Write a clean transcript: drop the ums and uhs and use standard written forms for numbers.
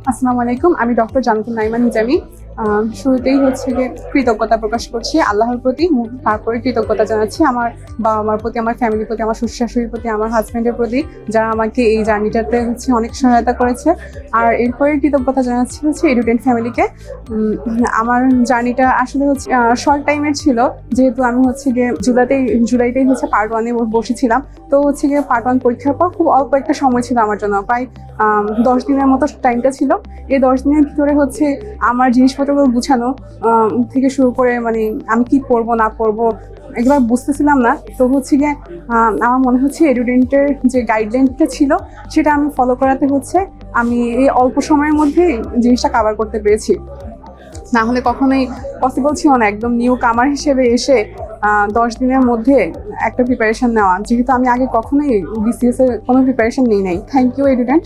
আসসালামু আলাইকুম, আমি ডক্টর জান্নাতুল নাইমা নিজামী। শুরুতেই হচ্ছে গিয়ে কৃতজ্ঞতা প্রকাশ করছি আল্লাহর প্রতি, তারপরে কৃতজ্ঞতা জানাচ্ছি আমার বাবা মার প্রতি, আমার ফ্যামিলির প্রতি, আমার শ্বশুর শাশুড়ির প্রতি, আমার হাজব্যান্ডের প্রতি, যারা আমাকে এই জার্নিটাতে হচ্ছে অনেক সহায়তা করেছে। আর এরপরে কৃতজ্ঞতা জানাচ্ছি হচ্ছে এডুটেন্ট ফ্যামিলিকে। আমার জার্নিটা আসলে হচ্ছে শর্ট টাইমের ছিল, যেহেতু আমি হচ্ছে গিয়ে জুলাইতেই হচ্ছে পার্ট 1-এ বসেছিলাম। তো হচ্ছে গিয়ে পার্ট 1 পরীক্ষার পর খুব অল্প একটা সময় ছিল আমার জন্য, প্রায় 10 দিনের মতো টাইমটা ছিল। এই 10 দিনের ভিতরে হচ্ছে আমার জিনিসপত্রগুলো গুছানো থেকে শুরু করে মানে আমি কি পড়বো না পড়বো একবার বুঝতেছিলাম না। তো হচ্ছে গিয়ে আমার মনে হচ্ছে এডুডেন্টের যে গাইডলাইনটা ছিল সেটা আমি ফলো করাতে হচ্ছে আমি এই অল্প সময়ের মধ্যেই জিনিসটা কভার করতে পেরেছি। না হলে কখনোই পসিবল ছিল না একদম নিউ কামার হিসেবে এসে 10 দিনের মধ্যে একটা প্রিপারেশন নেওয়া, যেহেতু আমি আগে কখনোই বিসিএস এর কোনো প্রিপারেশন নিই নাই। Thank you এডুডেন্ট।